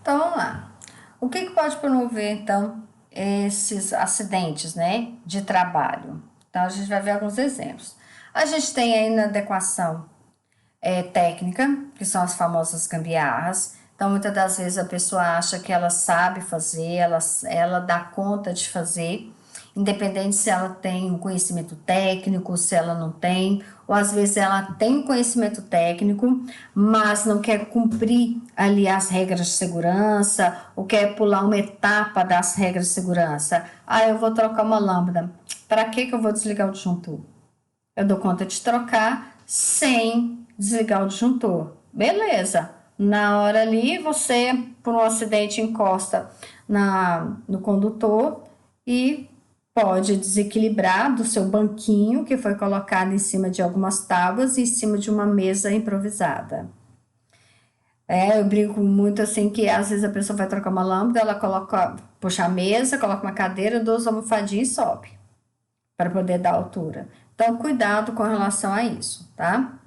Então, vamos lá. O que pode promover, então, esses acidentes, né, de trabalho? Então, a gente vai ver alguns exemplos. A gente tem a inadequação técnica, que são as famosas gambiarras. Então, muitas das vezes a pessoa acha que ela sabe fazer, ela dá conta de fazer, independente se ela tem um conhecimento técnico, se ela não tem, ou às vezes ela tem um conhecimento técnico, mas não quer cumprir ali as regras de segurança, ou quer pular uma etapa das regras de segurança. Ah, eu vou trocar uma lâmpada. Para que eu vou desligar o disjuntor? Eu dou conta de trocar sem desligar o disjuntor. Beleza. Na hora ali, você, por um acidente, encosta no condutor e pode desequilibrar do seu banquinho, que foi colocado em cima de algumas tábuas e em cima de uma mesa improvisada. Eu brinco muito assim que às vezes a pessoa vai trocar uma lâmpada, ela puxa a mesa, coloca uma cadeira, duas almofadinhas e sobe para poder dar altura. Então, cuidado com relação a isso, tá?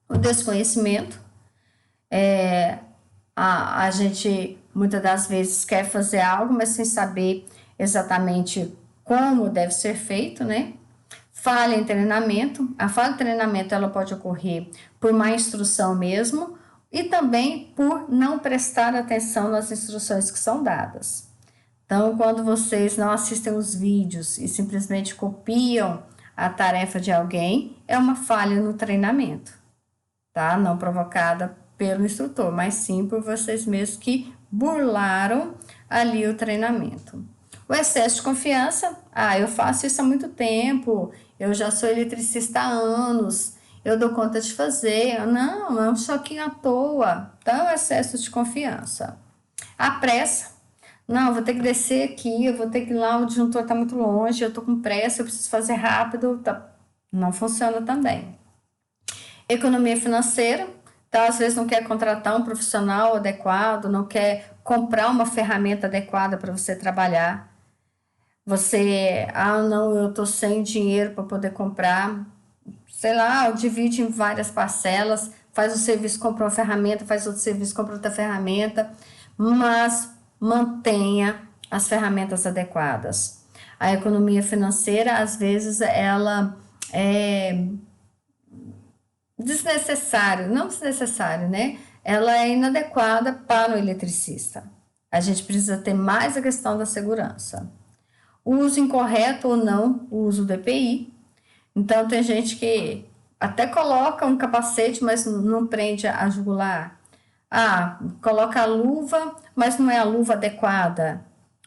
O desconhecimento, a gente muitas das vezes quer fazer algo, mas sem saber exatamente como deve ser feito, né? Falha em treinamento. A falha de treinamento ela pode ocorrer por má instrução mesmo e também por não prestar atenção nas instruções que são dadas. Então, quando vocês não assistem os vídeos e simplesmente copiam a tarefa de alguém, é uma falha no treinamento, tá? Não provocada pelo instrutor, mas sim por vocês mesmos que burlaram ali o treinamento. O excesso de confiança, eu faço isso há muito tempo, eu já sou eletricista há anos, eu dou conta de fazer. Não, é um choquinho à toa. Então, excesso de confiança. A pressa, não, vou ter que descer aqui, eu vou ter que ir lá, o disjuntor está muito longe, eu estou com pressa, eu preciso fazer rápido. Tá. Não funciona também. Economia financeira, então às vezes não quer contratar um profissional adequado, não quer comprar uma ferramenta adequada para você trabalhar. Você, não, eu estou sem dinheiro para poder comprar, sei lá, divide em várias parcelas, faz o serviço, compra uma ferramenta, faz outro serviço, compra outra ferramenta, mas mantenha as ferramentas adequadas. A economia financeira, às vezes, ela é desnecessária, não desnecessária, né? Ela é inadequada para o eletricista. A gente precisa ter mais a questão da segurança. O uso incorreto ou não, o uso do EPI. Então, tem gente que até coloca um capacete, mas não prende a jugular. Coloca a luva, mas não é a luva adequada.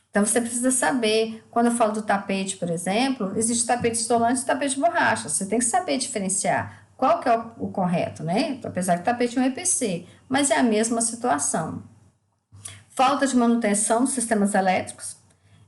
Então, você precisa saber. Quando eu falo do tapete, por exemplo, existe tapete isolante e tapete de borracha. Você tem que saber diferenciar qual que é o correto, né? Apesar que tapete é um EPC, mas é a mesma situação. Falta de manutenção dos sistemas elétricos.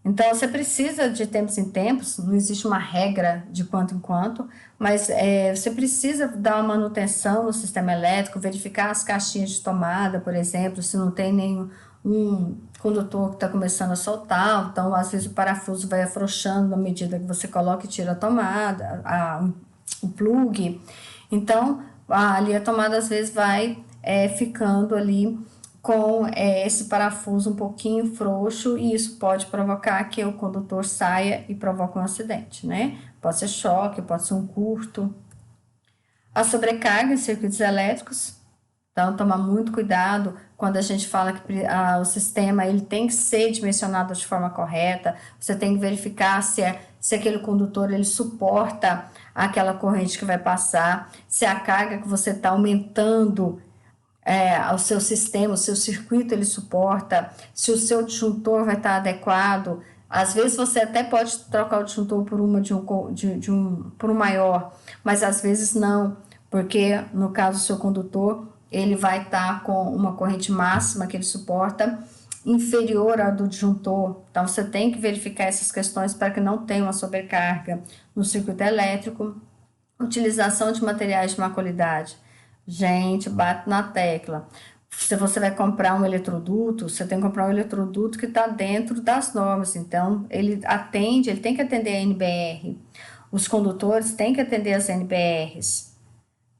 Então, você precisa de tempos em tempos, não existe uma regra de quanto em quanto, mas você precisa dar uma manutenção no sistema elétrico, verificar as caixinhas de tomada, por exemplo, se não tem nenhum condutor que está começando a soltar, então às vezes o parafuso vai afrouxando na medida que você coloca e tira a tomada, o plug. Então, ali a tomada às vezes vai ficando ali com esse parafuso um pouquinho frouxo e isso pode provocar que o condutor saia e provoque um acidente, né? Pode ser choque, pode ser um curto. A sobrecarga em circuitos elétricos, então tomar muito cuidado quando a gente fala que o sistema ele tem que ser dimensionado de forma correta, você tem que verificar se aquele condutor ele suporta aquela corrente que vai passar, se a carga que você está aumentando o seu sistema, o seu circuito ele suporta, se o seu disjuntor vai estar adequado. Às vezes você até pode trocar o disjuntor por por um maior, mas às vezes não, porque no caso do seu condutor ele vai estar com uma corrente máxima que ele suporta inferior à do disjuntor. Então você tem que verificar essas questões para que não tenha uma sobrecarga no circuito elétrico. Utilização de materiais de má qualidade. Gente, bate na tecla. Se você vai comprar um eletroduto, você tem que comprar um eletroduto que está dentro das normas. Então, ele tem que atender a NBR. Os condutores têm que atender as NBRs.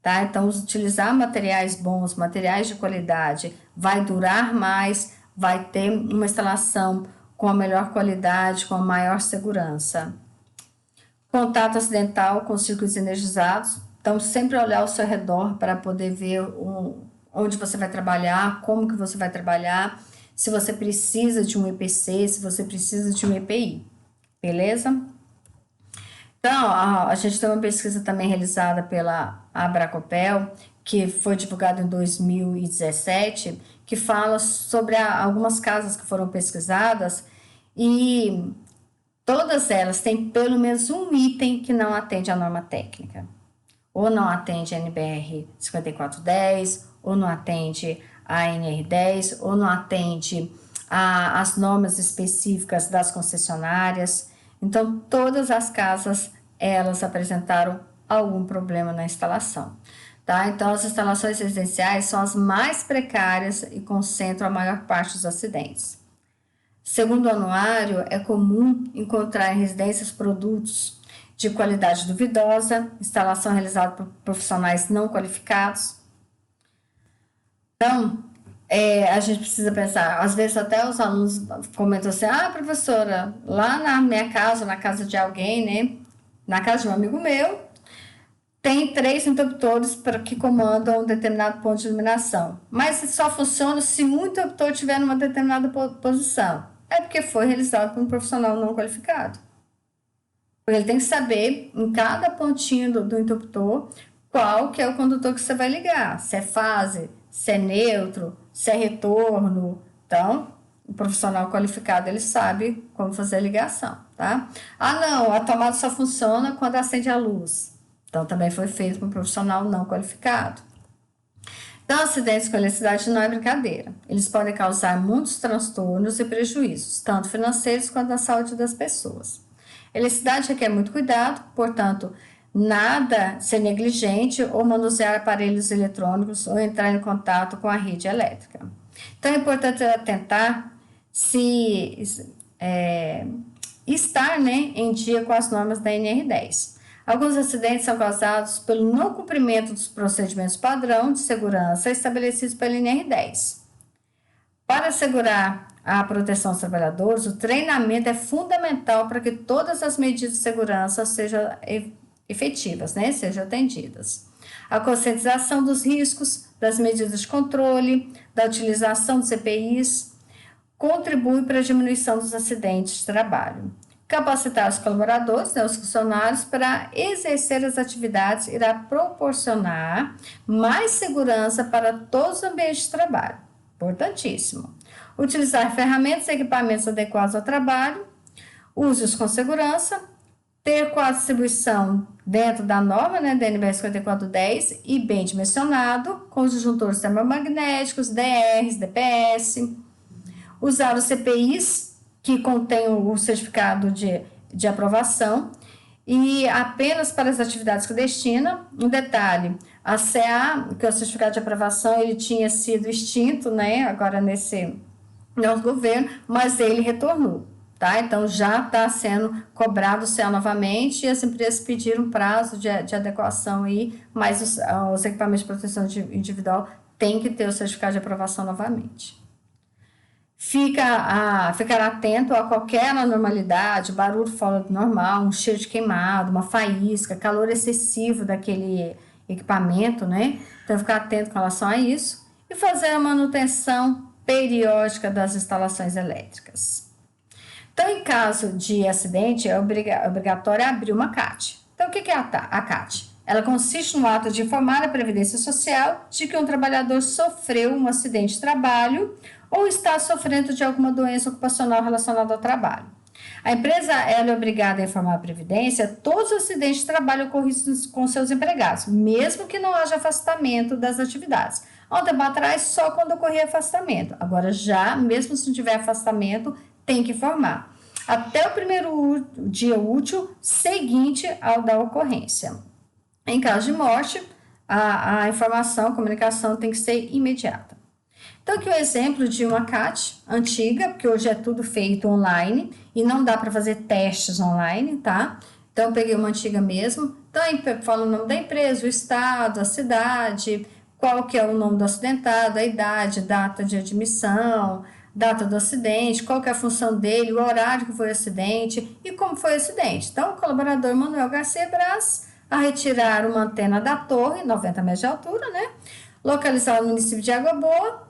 Tá? Então, utilizar materiais bons, materiais de qualidade, vai durar mais, vai ter uma instalação com a melhor qualidade, com a maior segurança. Contato acidental com circuitos energizados. Então, sempre olhar ao seu redor para poder ver onde você vai trabalhar, como que você vai trabalhar, se você precisa de um EPC, se você precisa de um EPI. Beleza? Então, a gente tem uma pesquisa também realizada pela Abracopel, que foi divulgada em 2017, que fala sobre algumas casas que foram pesquisadas e todas elas têm pelo menos um item que não atende à norma técnica. Ou não atende a NBR 5410, ou não atende a NR10, ou não atende as normas específicas das concessionárias. Então, todas as casas, elas apresentaram algum problema na instalação. Tá? Então, as instalações residenciais são as mais precárias e concentram a maior parte dos acidentes. Segundo o anuário, é comum encontrar em residências produtos de qualidade duvidosa, instalação realizada por profissionais não qualificados. Então, a gente precisa pensar, às vezes até os alunos comentam assim, professora, lá na minha casa, na casa de alguém, né, na casa de um amigo meu, tem 3 interruptores que comandam um determinado ponto de iluminação, mas só funciona se um interruptor estiver numa determinada posição. É porque foi realizado por um profissional não qualificado. Ele tem que saber, em cada pontinho do interruptor, qual que é o condutor que você vai ligar. Se é fase, se é neutro, se é retorno. Então, o profissional qualificado, ele sabe como fazer a ligação, tá? Não, a tomada só funciona quando acende a luz. Então, também foi feito por um profissional não qualificado. Então, acidentes com eletricidade não é brincadeira. Eles podem causar muitos transtornos e prejuízos, tanto financeiros quanto na saúde das pessoas. Eletricidade requer muito cuidado, portanto, nada ser negligente ou manusear aparelhos eletrônicos ou entrar em contato com a rede elétrica. Então, é importante atentar se estar, né, em dia com as normas da NR10. Alguns acidentes são causados pelo não cumprimento dos procedimentos padrão de segurança estabelecidos pela NR10. Para assegurar a proteção aos trabalhadores, o treinamento é fundamental para que todas as medidas de segurança sejam efetivas, né? Sejam atendidas. A conscientização dos riscos, das medidas de controle, da utilização dos EPIs, contribui para a diminuição dos acidentes de trabalho. Capacitar os colaboradores, né, os funcionários, para exercer as atividades irá proporcionar mais segurança para todos os ambientes de trabalho. Importantíssimo. Utilizar ferramentas e equipamentos adequados ao trabalho, use-os com segurança, ter quadro de distribuição dentro da norma, né, da NBR 5410 e bem dimensionado, com os disjuntores termomagnéticos, DRs, DPS, usar os CPIs que contém o certificado de aprovação e apenas para as atividades que destina. Um detalhe, a CA, que é o certificado de aprovação, ele tinha sido extinto, né, agora nesse nosso governo, mas ele retornou, tá? Então, já está sendo cobrado o CA novamente e as empresas pediram prazo de adequação aí, mas os equipamentos de proteção individual têm que ter o certificado de aprovação novamente. Ficar atento a qualquer anormalidade, barulho fora do normal, um cheiro de queimado, uma faísca, calor excessivo daquele equipamento, né? Então, ficar atento com relação a isso e fazer a manutenção periódica das instalações elétricas. Então, em caso de acidente, é obrigatório abrir uma CAT. Então, o que é a CAT? Ela consiste no ato de informar a Previdência Social de que um trabalhador sofreu um acidente de trabalho ou está sofrendo de alguma doença ocupacional relacionada ao trabalho. A empresa ela é obrigada a informar a Previdência todos os acidentes de trabalho ocorridos com seus empregados, mesmo que não haja afastamento das atividades. Há um tempo atrás, só quando ocorria afastamento. Agora, já, mesmo se não tiver afastamento, tem que informar. Até o primeiro dia útil seguinte ao da ocorrência. Em caso de morte, a informação, a comunicação tem que ser imediata. Então, aqui o exemplo de uma CAT antiga, porque hoje é tudo feito online e não dá para fazer testes online, tá? Então, eu peguei uma antiga mesmo. Então, aí fala o nome da empresa, o estado, a cidade, qual que é o nome do acidentado, a idade, data de admissão, data do acidente, qual que é a função dele, o horário que foi o acidente e como foi o acidente. Então, o colaborador Manuel Garcia Braz, a retirar uma antena da torre, 90 metros de altura, né? Localizada no município de Água Boa,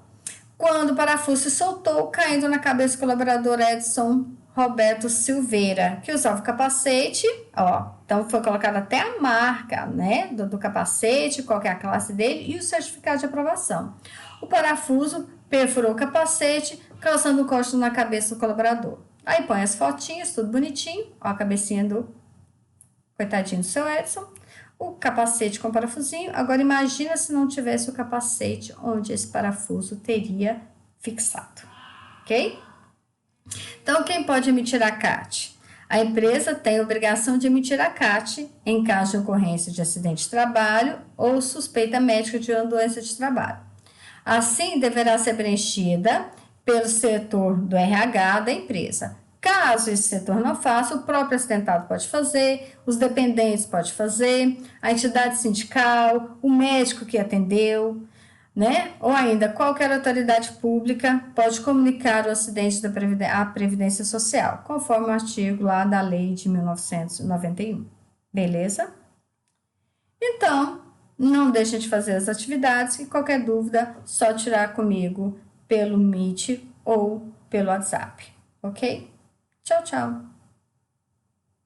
quando o parafuso se soltou, caindo na cabeça do colaborador Edson Roberto Silveira, que usava o capacete, ó, então foi colocada até a marca, né, do capacete, qual que é a classe dele e o certificado de aprovação. O parafuso perfurou o capacete, causando um corte na cabeça do colaborador. Aí põe as fotinhas, tudo bonitinho, ó, a cabecinha do coitadinho do seu Edson, o capacete com parafusinho. Agora imagina se não tivesse o capacete onde esse parafuso teria fixado, ok? Então, quem pode emitir a CAT? A empresa tem a obrigação de emitir a CAT em caso de ocorrência de acidente de trabalho ou suspeita médica de uma doença de trabalho. Assim, deverá ser preenchida pelo setor do RH da empresa. Caso esse setor não faça, o próprio acidentado pode fazer, os dependentes podem fazer, a entidade sindical, o médico que atendeu, né? Ou ainda, qualquer autoridade pública pode comunicar o acidente à Previdência Social, conforme o artigo lá da lei de 1991. Beleza? Então, não deixem de fazer as atividades e qualquer dúvida, só tirar comigo pelo Meet ou pelo WhatsApp, ok? Tchau, tchau!